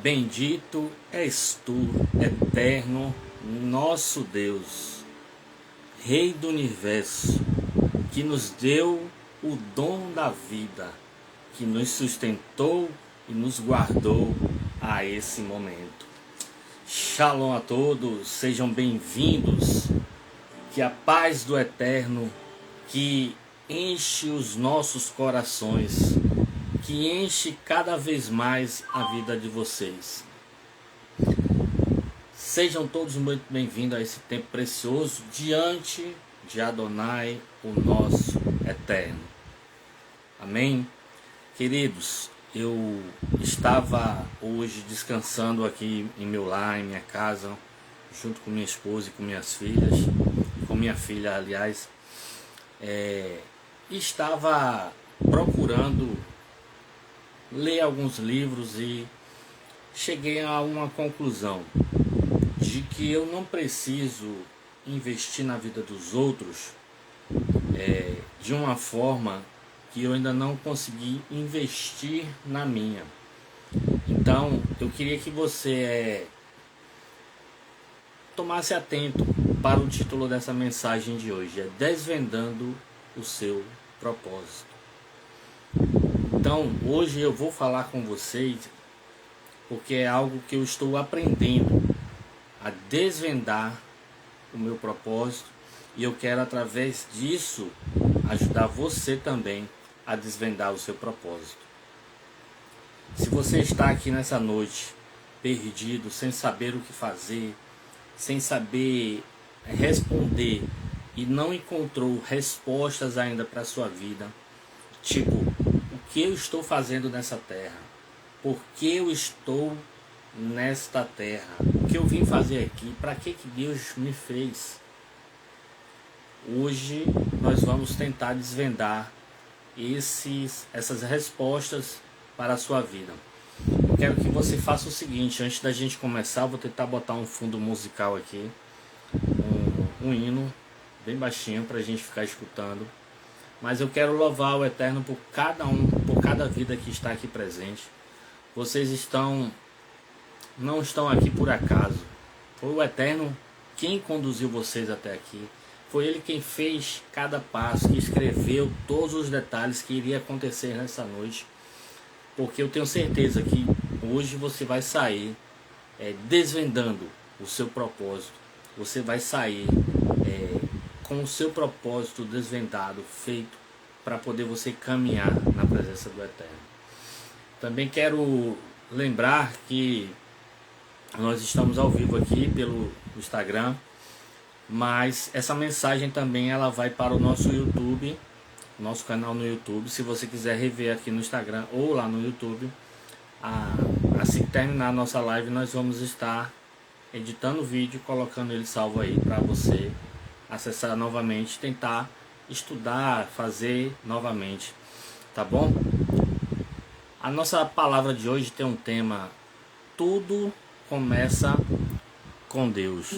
Bendito és tu, eterno, nosso Deus, Rei do Universo, que nos deu o dom da vida, que nos sustentou e nos guardou a esse momento. Shalom a todos, sejam bem-vindos. Que a paz do Eterno, que enche os nossos corações, que enche cada vez mais a vida de vocês. Sejam todos muito bem-vindos a esse tempo precioso diante de Adonai, o nosso Eterno. Amém? Queridos, eu estava hoje descansando aqui em meu lar, em minha casa, junto com minha esposa e com minhas filhas, com minha filha, aliás, estava procurando ler alguns livros e cheguei a uma conclusão de que eu não preciso investir na vida dos outros de uma forma que eu ainda não consegui investir na minha. Então, eu queria que você tomasse atento para o título dessa mensagem de hoje, é Desvendando o seu propósito. Então, hoje eu vou falar com vocês porque é algo que eu estou aprendendo a desvendar o meu propósito e eu quero, através disso, ajudar você também a desvendar o seu propósito. Se você está aqui nessa noite perdido, sem saber o que fazer, sem saber responder e não encontrou respostas ainda para a sua vida, tipo, o que eu estou fazendo nessa terra? Por que eu estou nesta terra? O que eu vim fazer aqui? Para que Deus me fez? Hoje nós vamos tentar desvendar essas respostas para a sua vida. Eu quero que você faça o seguinte, antes da gente começar, eu vou tentar botar um fundo musical aqui, um hino bem baixinho para a gente ficar escutando. Mas eu quero louvar o Eterno por cada vida que está aqui presente. Vocês não estão aqui por acaso. Foi o Eterno quem conduziu vocês até aqui. Foi Ele quem fez cada passo, que escreveu todos os detalhes que iria acontecer nessa noite. Porque eu tenho certeza que hoje você vai sair desvendando o seu propósito. Você vai sair com o seu propósito desvendado, feito, para poder você caminhar na presença do Eterno. Também quero lembrar que nós estamos ao vivo aqui pelo Instagram, mas essa mensagem também ela vai para o nosso YouTube, nosso canal no YouTube. Se você quiser rever aqui no Instagram ou lá no YouTube, assim que terminar a nossa live, nós vamos estar editando o vídeo, colocando ele salvo aí para você acessar novamente, tentar estudar, fazer novamente, tá bom? A nossa palavra de hoje tem um tema: tudo começa com Deus.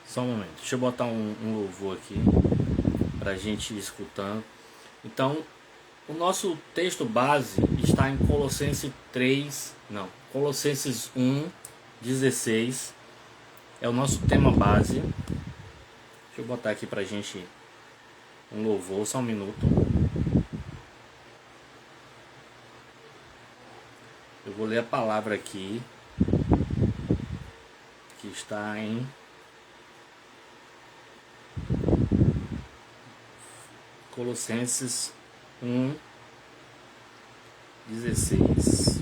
Só um momento, deixa eu botar um louvor aqui pra gente ir escutando. Então, o nosso texto base está em Colossenses 1:16. É o nosso tema base. Deixa eu botar aqui pra gente um louvor, só um minuto. Eu vou ler a palavra aqui, que está em Colossenses 1:16.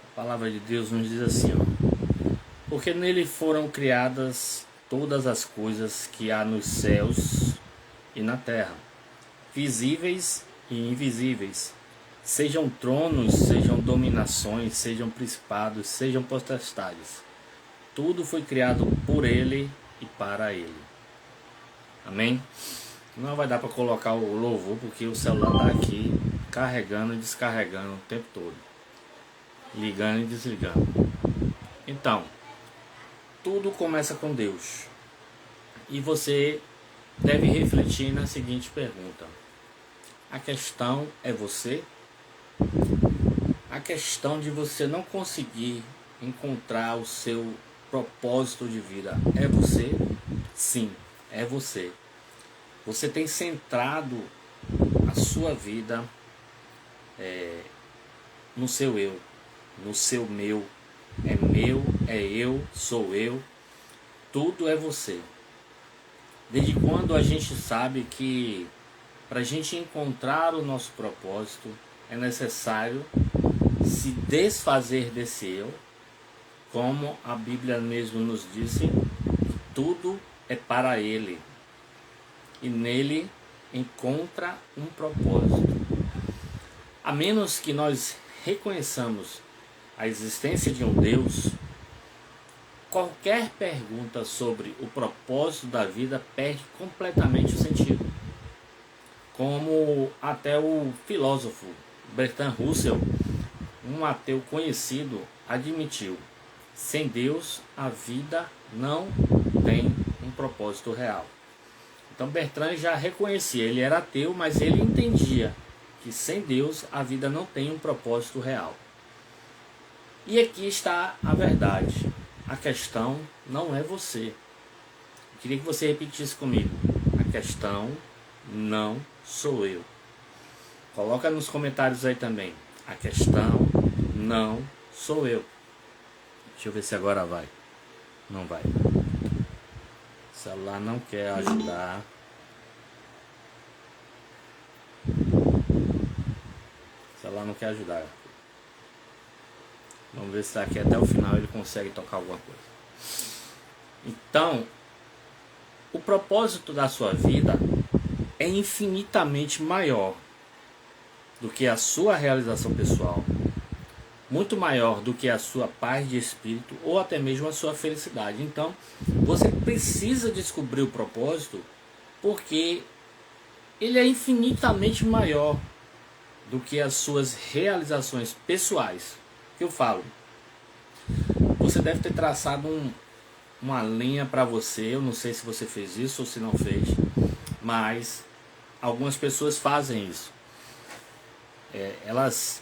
A palavra de Deus nos diz assim, ó: porque nele foram criadas todas as coisas que há nos céus e na terra, visíveis e invisíveis, sejam tronos, sejam dominações, sejam principados, sejam potestades. Tudo foi criado por Ele e para Ele. Amém? Não vai dar para colocar o louvor porque o celular está aqui carregando e descarregando o tempo todo, ligando e desligando. Então, tudo começa com Deus. E você deve refletir na seguinte pergunta: a questão é você? A questão de você não conseguir encontrar o seu propósito de vida é você? Sim, é você. Você tem centrado a sua vida no seu eu, no seu meu. É meu, é eu, sou eu, tudo é você. Desde quando a gente sabe que para a gente encontrar o nosso propósito é necessário se desfazer desse eu, como a Bíblia mesmo nos disse, tudo é para Ele e nele encontra um propósito. A menos que nós reconheçamos a existência de um Deus, qualquer pergunta sobre o propósito da vida perde completamente o sentido. Como até o filósofo Bertrand Russell, um ateu conhecido, admitiu: sem Deus a vida não tem um propósito real. Então Bertrand já reconhecia, ele era ateu, mas ele entendia que sem Deus a vida não tem um propósito real. E aqui está a verdade. A questão não é você. Eu queria que você repetisse comigo: a questão não sou eu. Coloca nos comentários aí também: a questão não sou eu. Deixa eu ver se agora vai. Não vai. O celular não quer ajudar. O celular não quer ajudar. Vamos ver se daqui até o final ele consegue tocar alguma coisa. Então, o propósito da sua vida é infinitamente maior do que a sua realização pessoal, muito maior do que a sua paz de espírito ou até mesmo a sua felicidade. Então, você precisa descobrir o propósito, porque ele é infinitamente maior do que as suas realizações pessoais. Que eu falo, você deve ter traçado uma linha para você. Eu não sei se você fez isso ou se não fez, mas algumas pessoas fazem isso. Elas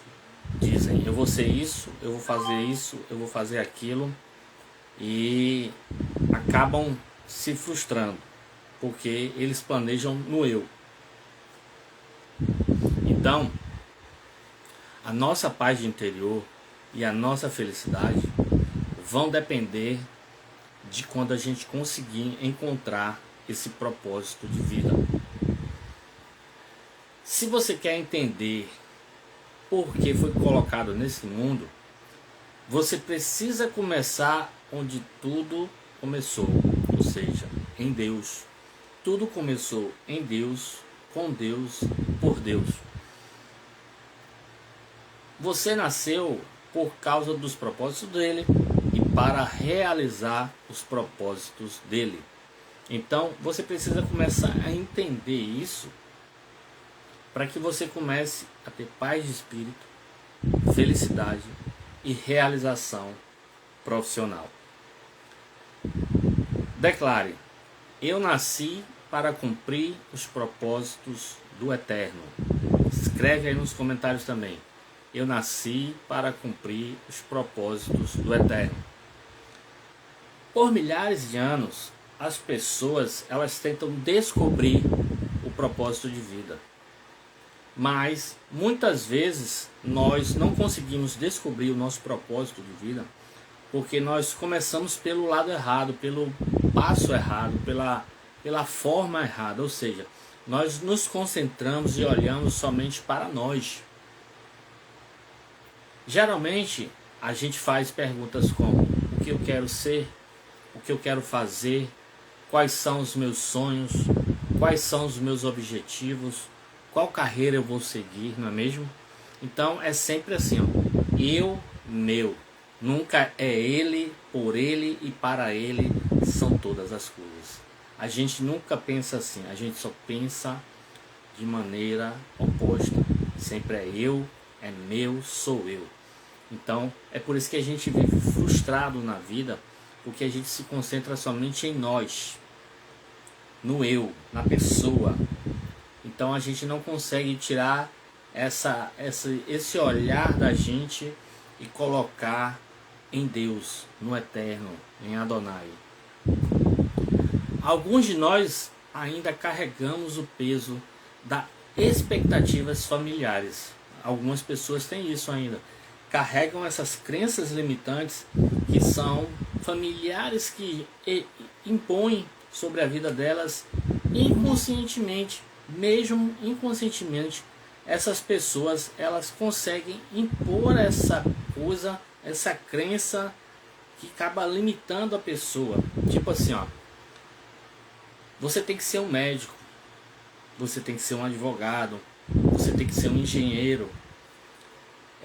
dizem: eu vou ser isso, eu vou fazer isso, eu vou fazer aquilo, e acabam se frustrando porque eles planejam no eu. Então, a nossa paz de interior e a nossa felicidade vão depender de quando a gente conseguir encontrar esse propósito de vida. Se você quer entender por que foi colocado nesse mundo, você precisa começar onde tudo começou, ou seja, em Deus. Tudo começou em Deus, com Deus, por Deus. Você nasceu por causa dos propósitos dele e para realizar os propósitos dele. Então você precisa começar a entender isso para que você comece a ter paz de espírito, felicidade e realização profissional. Declare: eu nasci para cumprir os propósitos do Eterno. Escreve aí nos comentários também: eu nasci para cumprir os propósitos do Eterno. Por milhares de anos, as pessoas elas tentam descobrir o propósito de vida. Mas muitas vezes nós não conseguimos descobrir o nosso propósito de vida porque nós começamos pelo lado errado, pelo passo errado, pela forma errada. Ou seja, nós nos concentramos e olhamos somente para nós. Geralmente a gente faz perguntas como: o que eu quero ser, o que eu quero fazer, quais são os meus sonhos, quais são os meus objetivos, qual carreira eu vou seguir, não é mesmo? Então é sempre assim, ó: eu, meu. Nunca é ele, por ele e para ele são todas as coisas. A gente nunca pensa assim, a gente só pensa de maneira oposta. Sempre é eu, é meu, sou eu. Então é por isso que a gente vive frustrado na vida, porque a gente se concentra somente em nós. no eu, na pessoa. Então a gente não consegue tirar esse olhar da gente e colocar em Deus, no Eterno, em Adonai. Alguns de nós ainda carregamos o peso das expectativas familiares. Algumas pessoas têm isso ainda. Carregam essas crenças limitantes que são familiares, que impõem sobre a vida delas inconscientemente. Mesmo inconscientemente, essas pessoas elas conseguem impor essa coisa, essa crença que acaba limitando a pessoa. Tipo assim, ó, você tem que ser um médico, você tem que ser um advogado, você tem que ser um engenheiro.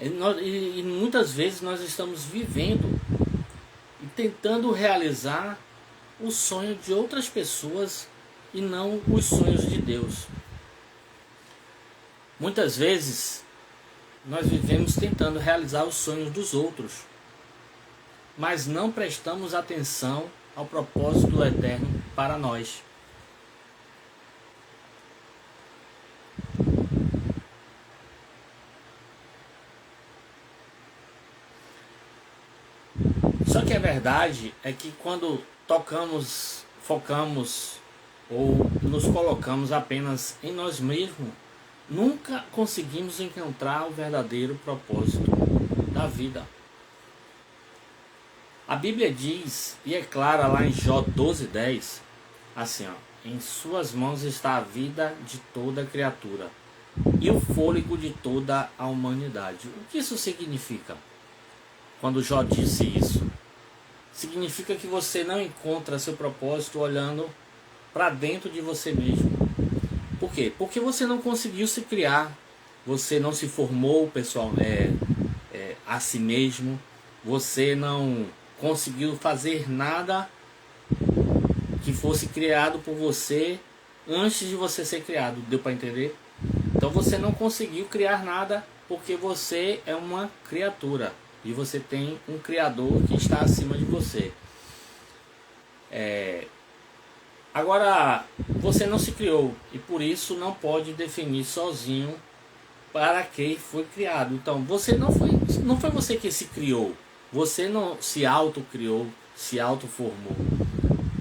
E muitas vezes nós estamos vivendo e tentando realizar o sonho de outras pessoas e não os sonhos de Deus. Muitas vezes nós vivemos tentando realizar os sonhos dos outros, mas não prestamos atenção ao propósito do Eterno para nós. Só que a verdade é que quando focamos ou nos colocamos apenas em nós mesmos, nunca conseguimos encontrar o verdadeiro propósito da vida. A Bíblia diz, e é clara lá em Jó 12:10, assim, ó, em suas mãos está a vida de toda criatura e o fôlego de toda a humanidade. O que isso significa? Quando Jó disse isso, significa que você não encontra seu propósito olhando para dentro de você mesmo. Por quê? Porque você não conseguiu se criar, você não se formou a si mesmo, você não conseguiu fazer nada que fosse criado por você antes de você ser criado. Deu para entender? Então você não conseguiu criar nada porque você é uma criatura e você tem um Criador que está acima de você. Agora, você não se criou e por isso não pode definir sozinho para que foi criado. Então, você não foi você que se criou. Você não se autocriou, se autoformou.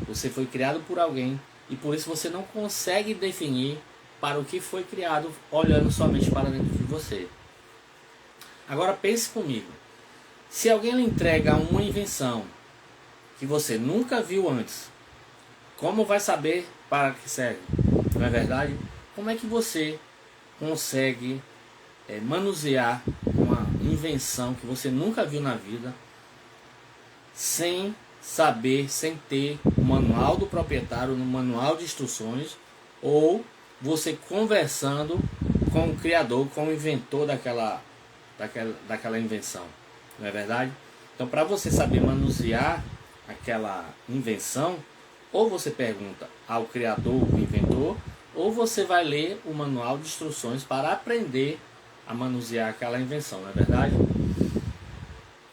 Você foi criado por alguém e por isso você não consegue definir para o que foi criado olhando somente para dentro de você. Agora pense comigo. Se alguém lhe entrega uma invenção que você nunca viu antes, como vai saber para que serve? Não é verdade? Como é que você consegue manusear uma invenção que você nunca viu na vida sem saber, sem ter o manual do proprietário, no manual de instruções, ou você conversando com o criador, com o inventor daquela invenção? Não é verdade? Então, para você saber manusear aquela invenção, ou você pergunta ao criador, o inventor, ou você vai ler o manual de instruções para aprender a manusear aquela invenção, não é verdade?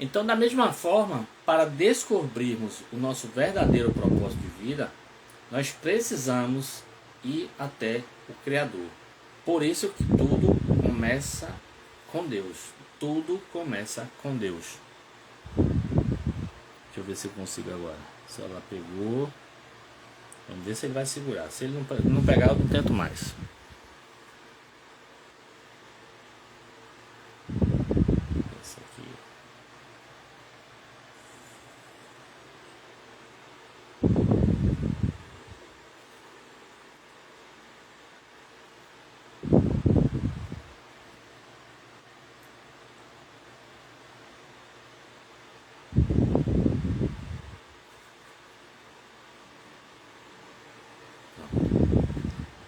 Então, da mesma forma, para descobrirmos o nosso verdadeiro propósito de vida, nós precisamos ir até o Criador. Por isso que tudo começa com Deus. Tudo começa com Deus. Deixa eu ver se eu consigo agora. Se ela pegou, vamos ver se ele vai segurar. Se ele não pegar, eu não tento mais. Esse aqui.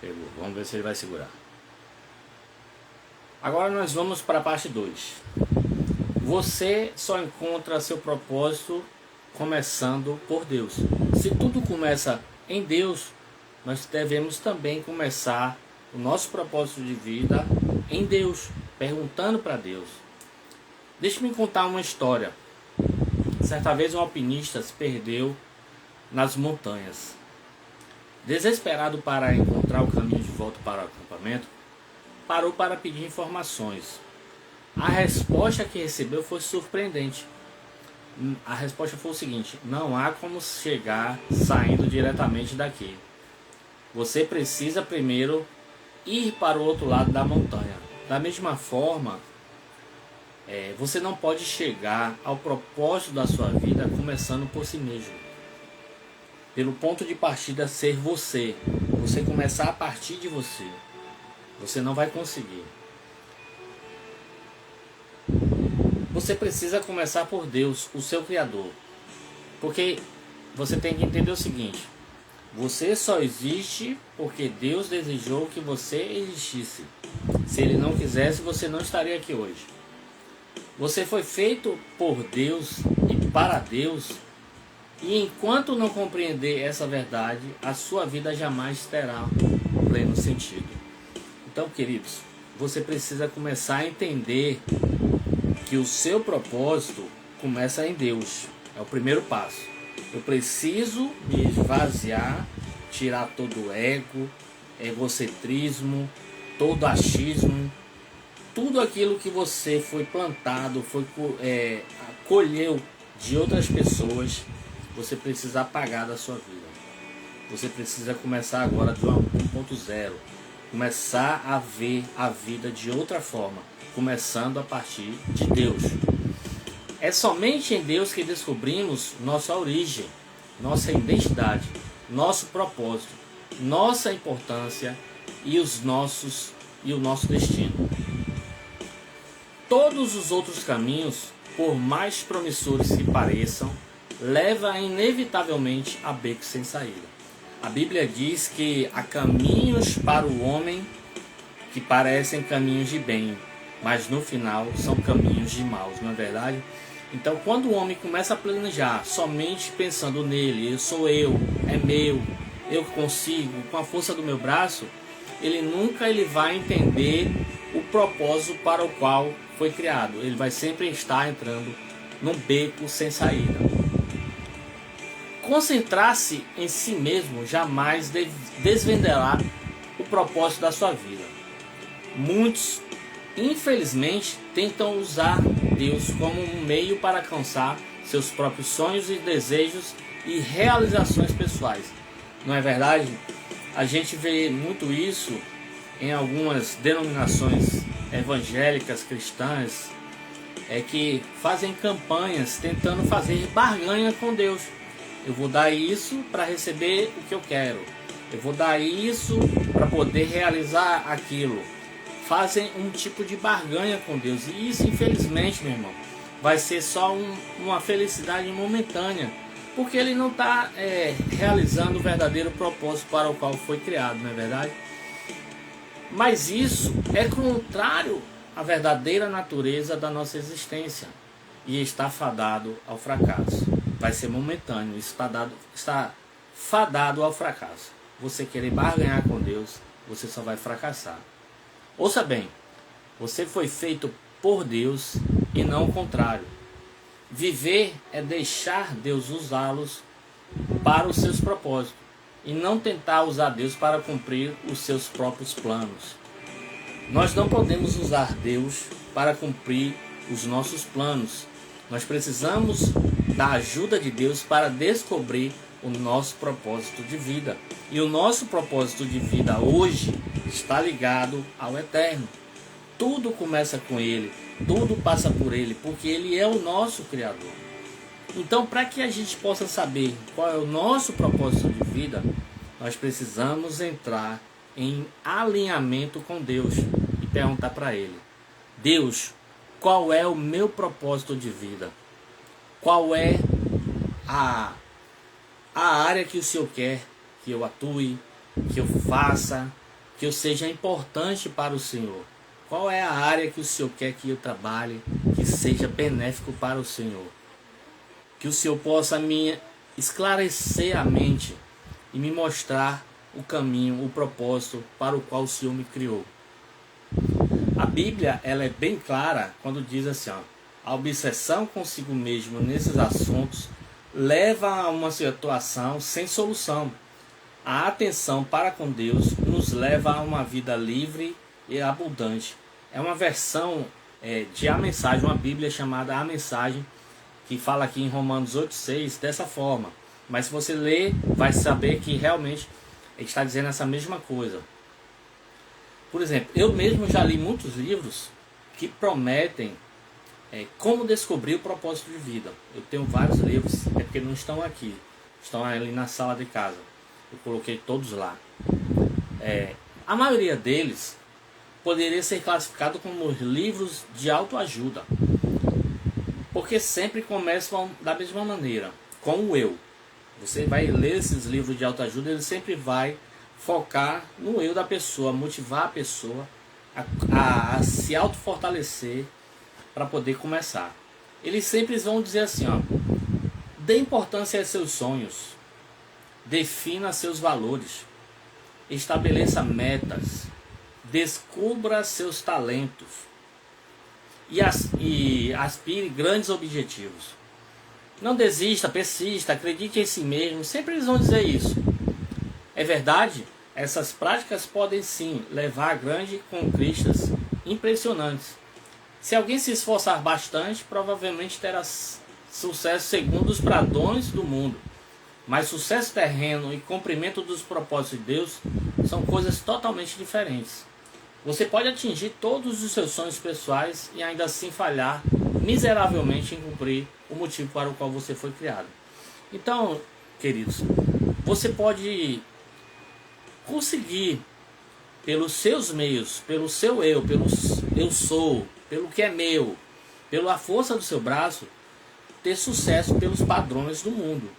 Pegou. Vamos ver se ele vai segurar. Agora nós vamos para a parte 2. Você só encontra seu propósito começando por Deus. Se tudo começa em Deus, nós devemos também começar o nosso propósito de vida em Deus, perguntando para Deus. Deixe-me contar uma história. Certa vez um alpinista se perdeu nas montanhas. Desesperado para encontrar o caminho de volta para o acampamento, parou para pedir informações. A resposta que recebeu foi surpreendente. A resposta foi o seguinte: não há como chegar saindo diretamente daqui. Você precisa primeiro ir para o outro lado da montanha. Da mesma forma, você não pode chegar ao propósito da sua vida começando por si mesmo. Pelo ponto de partida ser você. Você começar a partir de você. Você não vai conseguir. Você precisa começar por Deus, o seu Criador. Porque você tem que entender o seguinte: você só existe porque Deus desejou que você existisse. Se Ele não quisesse, você não estaria aqui hoje. Você foi feito por Deus e para Deus. E enquanto não compreender essa verdade, a sua vida jamais terá pleno sentido. Então, queridos, você precisa começar a entender que o seu propósito começa em Deus. É o primeiro passo. Eu preciso me esvaziar, tirar todo o ego, egocentrismo, todo achismo, tudo aquilo que você foi plantado, colheu de outras pessoas. Você precisa apagar da sua vida. Você precisa começar agora de 1.0. Começar a ver a vida de outra forma, começando a partir de Deus. É somente em Deus que descobrimos nossa origem, nossa identidade, nosso propósito, nossa importância e o nosso destino. Todos os outros caminhos, por mais promissores que pareçam, levam inevitavelmente a becos sem saída. A Bíblia diz que há caminhos para o homem que parecem caminhos de bem, mas no final são caminhos de maus, não é verdade? Então, quando o homem começa a planejar somente pensando nele, é meu, eu consigo, com a força do meu braço, ele nunca vai entender o propósito para o qual foi criado. Ele vai sempre estar entrando num beco sem saída. Concentrar-se em si mesmo jamais desvendará o propósito da sua vida. Muitos, infelizmente, tentam usar Deus como um meio para alcançar seus próprios sonhos e desejos e realizações pessoais. Não é verdade? A gente vê muito isso em algumas denominações evangélicas cristãs, que fazem campanhas tentando fazer barganha com Deus. Eu vou dar isso para receber o que eu quero. Eu vou dar isso para poder realizar aquilo. Fazem um tipo de barganha com Deus. E isso, infelizmente, meu irmão, vai ser só uma felicidade momentânea. Porque ele não está realizando o verdadeiro propósito para o qual foi criado, não é verdade? Mas isso é contrário à verdadeira natureza da nossa existência. E está fadado ao fracasso. Vai ser momentâneo, está fadado ao fracasso. Você querer barganhar com Deus, você só vai fracassar. Ouça bem, você foi feito por Deus e não o contrário. Viver é deixar Deus usá-los para os seus propósitos e não tentar usar Deus para cumprir os seus próprios planos. Nós não podemos usar Deus para cumprir os nossos planos. Nós precisamos da ajuda de Deus para descobrir o nosso propósito de vida. E o nosso propósito de vida hoje está ligado ao Eterno. Tudo começa com Ele, tudo passa por Ele, porque Ele é o nosso Criador. Então, para que a gente possa saber qual é o nosso propósito de vida, nós precisamos entrar em alinhamento com Deus e perguntar para Ele: Deus, qual é o meu propósito de vida? Qual é a área que o Senhor quer que eu atue, que eu faça, que eu seja importante para o Senhor? Qual é a área que o Senhor quer que eu trabalhe, que seja benéfico para o Senhor? Que o Senhor possa me esclarecer a mente e me mostrar o caminho, o propósito para o qual o Senhor me criou. A Bíblia, ela é bem clara quando diz assim, a obsessão consigo mesmo nesses assuntos leva a uma situação sem solução. A atenção para com Deus nos leva a uma vida livre e abundante. É uma versão de A Mensagem, uma Bíblia chamada A Mensagem, que fala aqui em Romanos 8,6 dessa forma. Mas se você ler, vai saber que realmente ele está dizendo essa mesma coisa. Por exemplo, eu mesmo já li muitos livros que prometem como descobrir o propósito de vida. Eu tenho vários livros, é porque não estão aqui, estão ali na sala de casa. Eu coloquei todos lá. A maioria deles poderia ser classificado como livros de autoajuda, porque sempre começam da mesma maneira, com o eu. Você vai ler esses livros de autoajuda, ele sempre vai focar no eu da pessoa, motivar a pessoa a se autofortalecer para poder começar. Eles sempre vão dizer assim, ó, dê importância aos seus sonhos, defina seus valores, estabeleça metas, descubra seus talentos e aspire grandes objetivos. Não desista, persista, acredite em si mesmo. Sempre eles vão dizer isso. É verdade, essas práticas podem sim levar a grandes conquistas impressionantes. Se alguém se esforçar bastante, provavelmente terá sucesso segundo os padrões do mundo. Mas sucesso terreno e cumprimento dos propósitos de Deus são coisas totalmente diferentes. Você pode atingir todos os seus sonhos pessoais e ainda assim falhar miseravelmente em cumprir o motivo para o qual você foi criado. Então, queridos, você pode conseguir, pelos seus meios, pelo seu eu, pelo eu sou, pelo que é meu, pela força do seu braço, ter sucesso pelos padrões do mundo.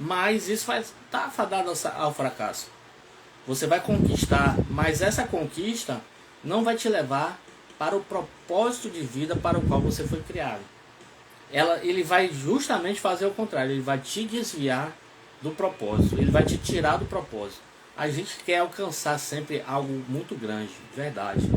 Mas isso vai estar fadado ao fracasso. Você vai conquistar, mas essa conquista não vai te levar para o propósito de vida para o qual você foi criado. Ele vai justamente fazer o contrário, ele vai te desviar do propósito, ele vai te tirar do propósito. A gente quer alcançar sempre algo muito grande, verdade.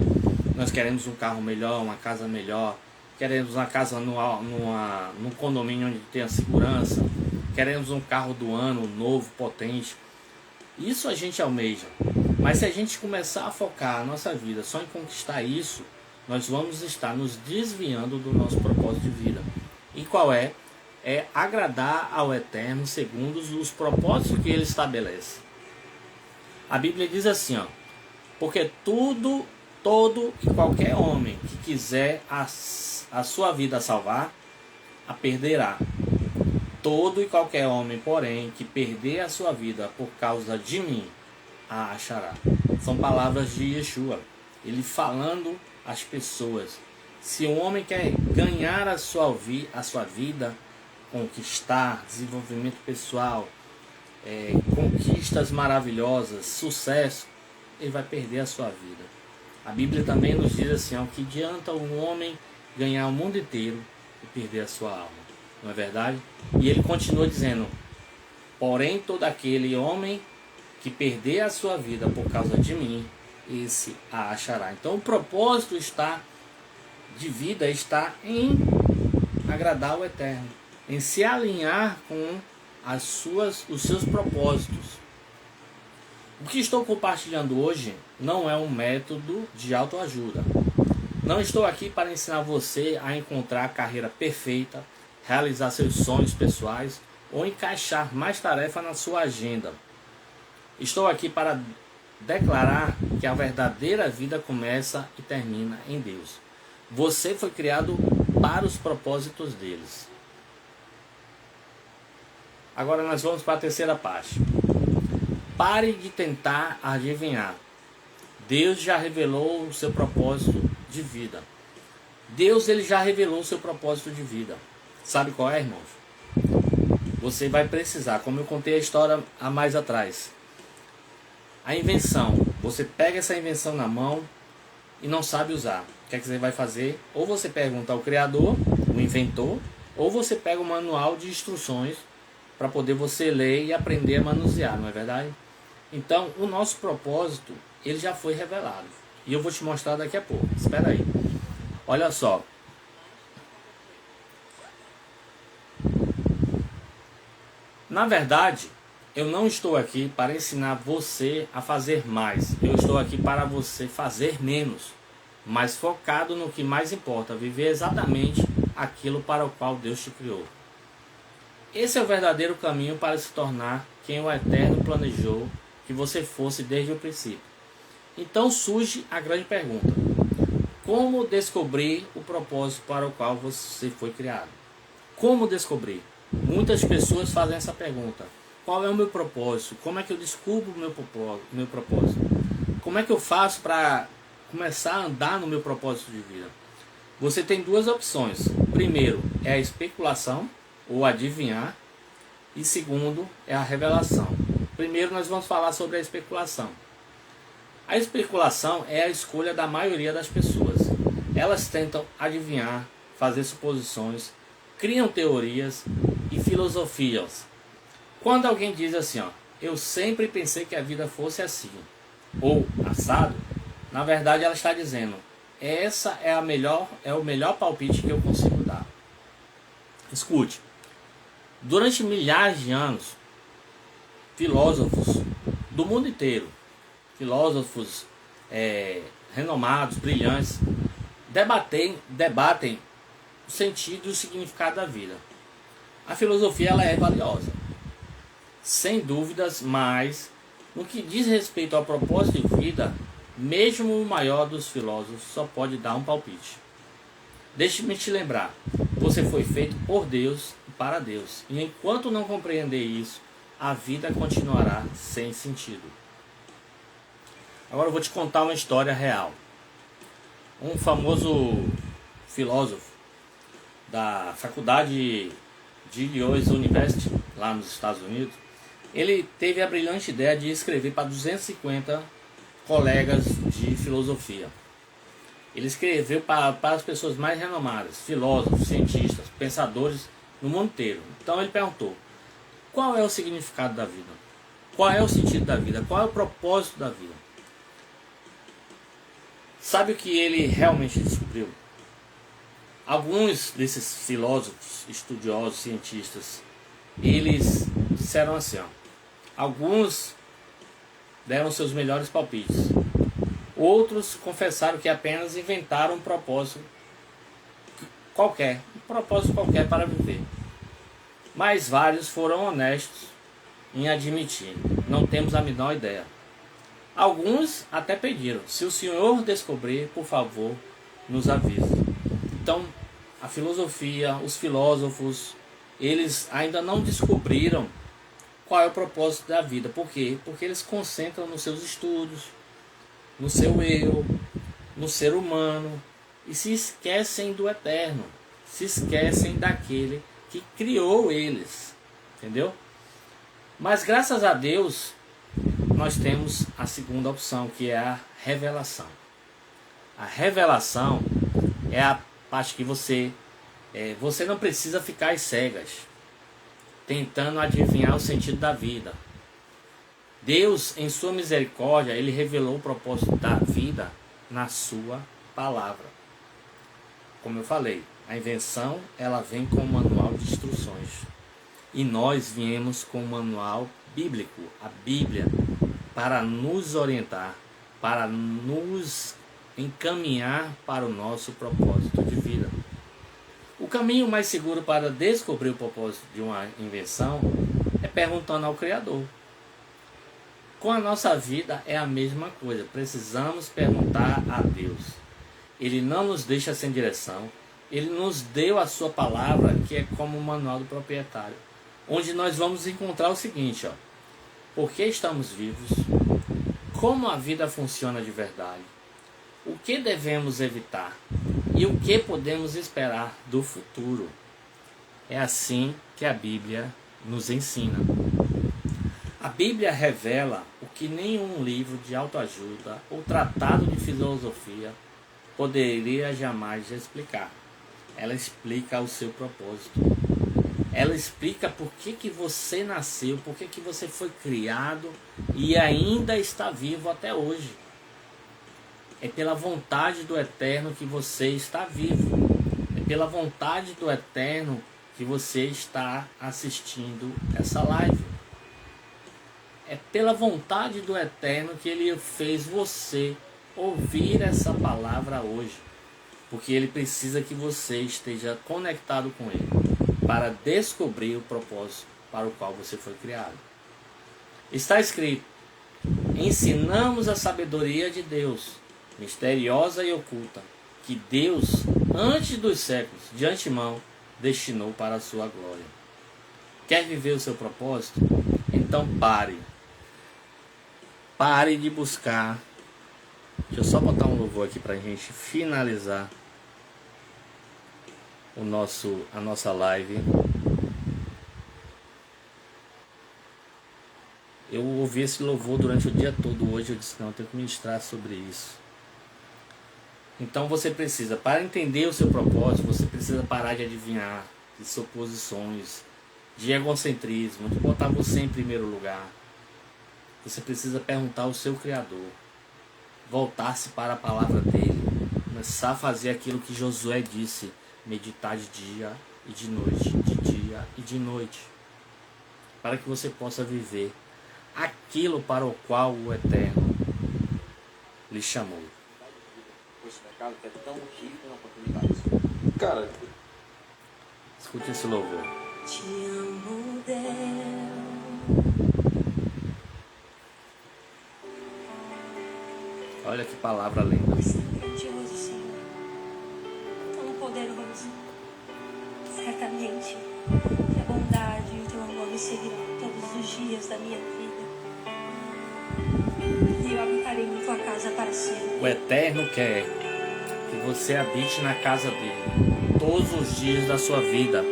Nós queremos um carro melhor, uma casa melhor, queremos uma casa num condomínio onde tenha segurança, queremos um carro do ano, novo, potente. Isso a gente almeja. Mas se a gente começar a focar a nossa vida só em conquistar isso, nós vamos estar nos desviando do nosso propósito de vida. E qual é? É agradar ao Eterno segundo os propósitos que Ele estabelece. A Bíblia diz assim, ó, porque todo e qualquer homem que quiser a sua vida salvar, a perderá. Todo e qualquer homem, porém, que perder a sua vida por causa de mim, a achará. São palavras de Yeshua. Ele falando às pessoas. Se um homem quer ganhar a sua vida, conquistar, desenvolvimento pessoal, conquistas maravilhosas, sucesso, ele vai perder a sua vida. A Bíblia também nos diz assim, ó, que adianta um homem ganhar o mundo inteiro e perder a sua alma. Não é verdade? E ele continua dizendo, porém todo aquele homem que perder a sua vida por causa de mim, esse a achará. Então o propósito de vida está em agradar o Eterno, em se alinhar com os seus propósitos. O que estou compartilhando hoje não é um método de autoajuda. Não estou aqui para ensinar você a encontrar a carreira perfeita, realizar seus sonhos pessoais ou encaixar mais tarefas na sua agenda. Estou aqui para declarar que a verdadeira vida começa e termina em Deus. Você foi criado para os propósitos deles. Agora nós vamos para a terceira parte. Pare de tentar adivinhar. Deus já revelou o seu propósito de vida. Deus ele já revelou o seu propósito de vida. Sabe qual é, irmãos? Você vai precisar, como eu contei a história há mais atrás. A invenção. Você pega essa invenção na mão e não sabe usar. O que é que você vai fazer? Ou você pergunta ao criador, o inventor, ou você pega o manual de instruções para poder você ler e aprender a manusear, não é verdade? Então, o nosso propósito, ele já foi revelado. E eu vou te mostrar daqui a pouco. Espera aí. Olha só. Na verdade, Eu não estou aqui para ensinar você a fazer mais. Eu estou aqui para você fazer menos, mas focado no que mais importa, viver exatamente aquilo para o qual Deus te criou. Esse é o verdadeiro caminho para se tornar quem o Eterno planejou que você fosse desde o princípio. Então surge a grande pergunta: como descobrir o propósito para o qual você foi criado? Como descobrir? Muitas pessoas fazem essa pergunta. Qual é o meu propósito? Como é que eu descubro o meu propósito? Como é que eu faço para começar a andar no meu propósito de vida? Você tem duas opções. Primeiro é a especulação ou adivinhar. E segundo é a revelação. Primeiro nós vamos falar sobre a especulação. A especulação é a escolha da maioria das pessoas. Elas tentam adivinhar, fazer suposições, criam teorias e filosofias. Quando alguém diz assim, eu sempre pensei que a vida fosse assim, ou assado, na verdade ela está dizendo, essa é o melhor palpite que eu consigo dar. Escute, durante milhares de anos, filósofos do mundo inteiro, filósofos renomados, brilhantes, debatem o sentido e o significado da vida. A filosofia ela é valiosa, sem dúvidas, mas no que diz respeito ao propósito de vida, mesmo o maior dos filósofos só pode dar um palpite. Deixe-me te lembrar, você foi feito por Deus e para Deus, e enquanto não compreender isso, a vida continuará sem sentido. Agora eu vou te contar uma história real. Um famoso filósofo da faculdade de Illinois University, lá nos Estados Unidos, ele teve a brilhante ideia de escrever para 250 colegas de filosofia. Ele escreveu para as pessoas mais renomadas, filósofos, cientistas, pensadores no mundo inteiro. Então ele perguntou, qual é o significado da vida? Qual é o sentido da vida? Qual é o propósito da vida? Sabe o que ele realmente descobriu? Alguns desses filósofos, estudiosos, cientistas, eles disseram assim, alguns deram seus melhores palpites. Outros confessaram que apenas inventaram um propósito qualquer para viver. Mas vários foram honestos em admitir, não temos a menor ideia. Alguns até pediram, se o senhor descobrir, por favor, nos avise. Então, a filosofia, os filósofos, eles ainda não descobriram qual é o propósito da vida. Por quê? Porque eles concentram nos seus estudos, no seu eu, no ser humano, e se esquecem do eterno, se esquecem daquele que criou eles, entendeu? Mas graças a Deus, nós temos a segunda opção, que é a revelação. A revelação é a parte que você não precisa ficar às cegas, tentando adivinhar o sentido da vida. Deus, em sua misericórdia, ele revelou o propósito da vida na sua palavra. Como eu falei, a invenção ela vem com um manual de instruções. E nós viemos com um manual bíblico, a Bíblia, para nos orientar, para nos encaminhar para o nosso propósito de vida. O caminho mais seguro para descobrir o propósito de uma invenção é perguntando ao Criador. Com a nossa vida é a mesma coisa, precisamos perguntar a Deus. Ele não nos deixa sem direção, ele nos deu a sua palavra, que é como o manual do proprietário, onde nós vamos encontrar o seguinte, por que estamos vivos, como a vida funciona de verdade, o que devemos evitar e o que podemos esperar do futuro. É assim que a Bíblia nos ensina. A Bíblia revela o que nenhum livro de autoajuda ou tratado de filosofia poderia jamais explicar. Ela explica o seu propósito. Ela explica por que você nasceu, por que você foi criado e ainda está vivo até hoje. É pela vontade do Eterno que você está vivo. É pela vontade do Eterno que você está assistindo essa live. É pela vontade do Eterno que Ele fez você ouvir essa palavra hoje. Porque Ele precisa que você esteja conectado com Ele para descobrir o propósito para o qual você foi criado. Está escrito: ensinamos a sabedoria de Deus, misteriosa e oculta, que Deus, antes dos séculos, de antemão, destinou para a sua glória. Quer viver o seu propósito? Então pare. Pare de buscar. Deixa eu só botar um louvor aqui para a gente finalizar a nossa live. Eu ouvi esse louvor durante o dia todo hoje. Eu disse: não, eu tenho que ministrar sobre isso. Então você precisa, para entender o seu propósito, você precisa parar de adivinhar, de suposições, de egocentrismo, de botar você em primeiro lugar. Você precisa perguntar ao seu Criador, voltar-se para a palavra dele, começar a fazer aquilo que Josué disse: meditar de dia e de noite, de dia e de noite, para que você possa viver aquilo para o qual o Eterno lhe chamou. Esse mercado que é tão rico em oportunidades. Cara, escute esse louvor. Te amo, Deus. Olha que palavra linda. Você é grandioso, Senhor. Tão poderoso. Certamente, que a bondade e o teu amor me seguirão todos os dias da minha vida. E eu habitarei em tua casa para sempre. O Eterno quer que você habite na casa dele todos os dias da sua vida.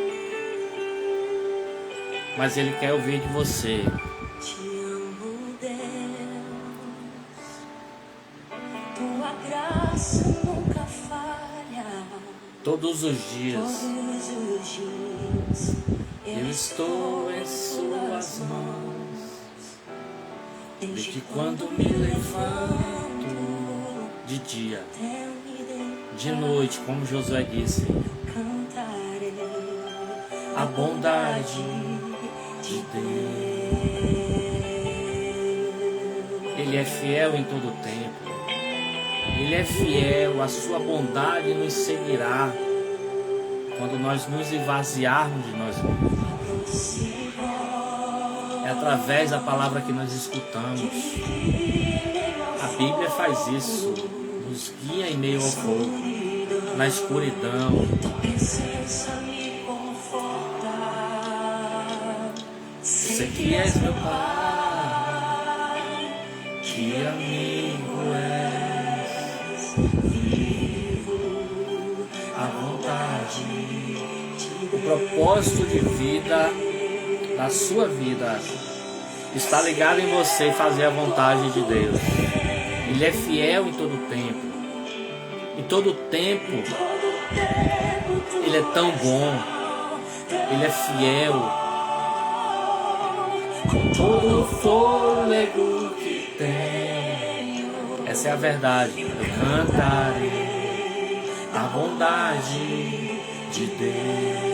Mas ele quer ouvir de você. Te amo, Deus. Tua graça nunca falha. Todos os dias Todos os dias eu estou em suas mãos. Desde quando me levanto, de dia, de noite, como Josué disse, cantarei a bondade de Deus. Ele é fiel em todo o tempo. Ele é fiel, a sua bondade nos seguirá quando nós nos esvaziarmos de nós mesmos. É através da palavra que nós escutamos. A Bíblia faz isso, nos guia em meio ao fogo, na escuridão. Sei que és meu Pai, que amigo és, vivo à vontade. O propósito de vida da sua vida está ligado em você fazer a vontade de Deus. Ele é fiel em todo o tempo. Em todo o tempo, Ele é tão bom. Ele é fiel. Com todo o fôlego que tem. Essa é a verdade. Eu cantarei a bondade de Deus.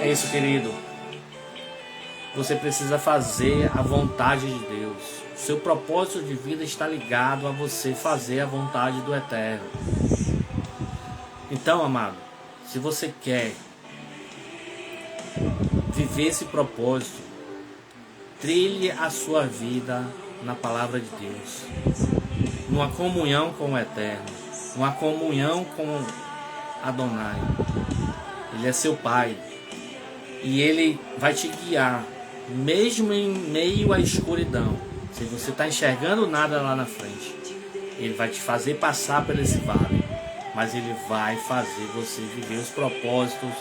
É isso, querido. Você precisa fazer a vontade de Deus. Seu propósito de vida está ligado a você fazer a vontade do Eterno. Então, amado, se você quer viver esse propósito, trilhe a sua vida na palavra de Deus, numa comunhão com o Eterno, numa comunhão com Adonai. Ele é seu Pai. E Ele vai te guiar, mesmo em meio à escuridão. Se você está enxergando nada lá na frente, Ele vai te fazer passar por esse vale. Mas Ele vai fazer você viver os propósitos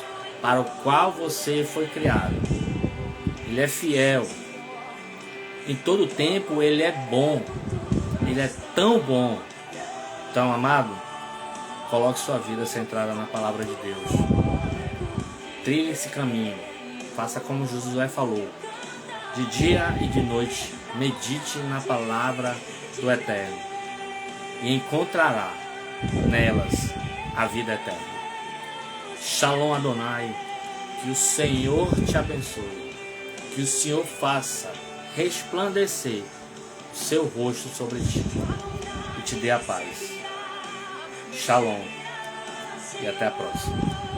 para o qual você foi criado. Ele é fiel. Em todo tempo Ele é bom. Ele é tão bom. Então, amado, coloque sua vida centrada na palavra de Deus. Trilhe esse caminho. Faça como Josué falou. De dia e de noite, medite na palavra do Eterno. E encontrará nelas a vida eterna. Shalom Adonai. Que o Senhor te abençoe. Que Que o Senhor faça resplandecer o seu rosto sobre ti e te dê a paz. Shalom e até a próxima.